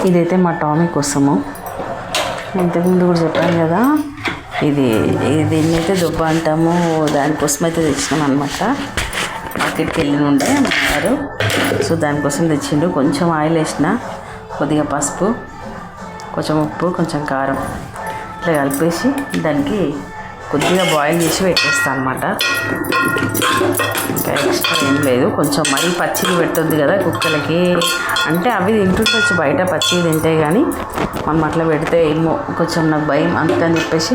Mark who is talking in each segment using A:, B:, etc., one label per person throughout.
A: ఇదైతే మా టామీ కోసము. ఇంతకుముందు కూడా చెప్పాను కదా, దీన్ని అయితే దుబ్బ అంటాము. దానికోసం అయితే తెచ్చినాం అనమాట. మార్కెట్కి వెళ్ళి ఉండే మా వారు, సో దానికోసం తెచ్చిండు. కొంచెం ఆయిల్ వేసిన, కొద్దిగా పసుపు, కొంచెం ఉప్పు, కొంచెం కారం ఇట్లా కలిపేసి దానికి కొద్దిగా బాయిల్ చేసి పెట్టేస్తాను అనమాట. ఇంకా ఎక్స్ట్రా ఏం లేదు. కొంచెం మరీ పచ్చిది పెట్టొద్దు కదా కుక్కలకి, అంటే అవి తింటుండొచ్చు బయట పచ్చివి తింటాయి, కానీ మనం అట్లా పెడితే ఏమో కొంచెం నాకు భయం. అందుకని చెప్పేసి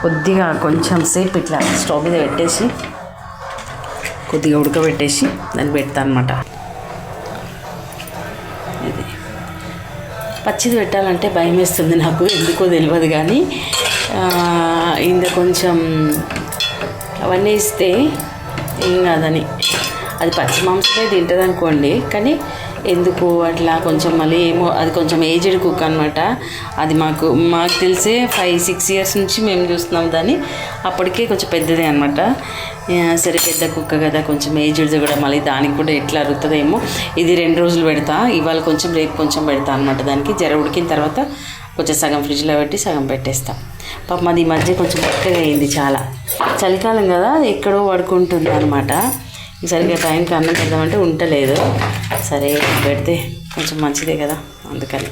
A: కొద్దిగా కొంచెం సేపు ఇట్లా స్టవ్ మీద పెట్టేసి కొద్దిగా ఉడకబెట్టేసి దాన్ని పెడతాను అనమాట. ఇది పచ్చిది పెట్టాలంటే భయం వేస్తుంది నాకు, ఎందుకో తెలియదు. కానీ ఇందులో కొంచెం అవన్నీ ఇస్తే ఏం కాదని, అది పచ్చి మాంసమే తింటుంది అనుకోండి, కానీ ఎందుకు అట్లా కొంచెం మళ్ళీ ఏమో, అది కొంచెం ఏజ్డ్ కుక్ అనమాట. అది మాకు తెలిసే 5-6 years నుంచి మేము చూస్తున్నాం దాన్ని. అప్పటికే కొంచెం పెద్దదే అనమాట. సరే పెద్ద కుక్క కదా, కొంచెం ఏజ్డ్ది కూడా, మళ్ళీ దానికి కూడా ఎట్లా అరుగుతుందేమో. ఇది 2 రోజులు పెడతా, ఇవాళ కొంచెం రేపు కొంచెం పెడతా అనమాట. దానికి జర ఉడికిన తర్వాత కొంచెం సగం ఫ్రిడ్జ్లో పెట్టి సగం పెట్టేస్తాం. పాపం అది ఈ మధ్య కొంచెం పక్కగా అయింది చాలా. చలికాలం కదా, ఎక్కడో పడుకుంటుంది అనమాట. సరిగ్గా టైంకి అన్నం పెడదామంటే ఉండలేదు. సరే పెడితే కొంచెం మంచిదే కదా, అందుకని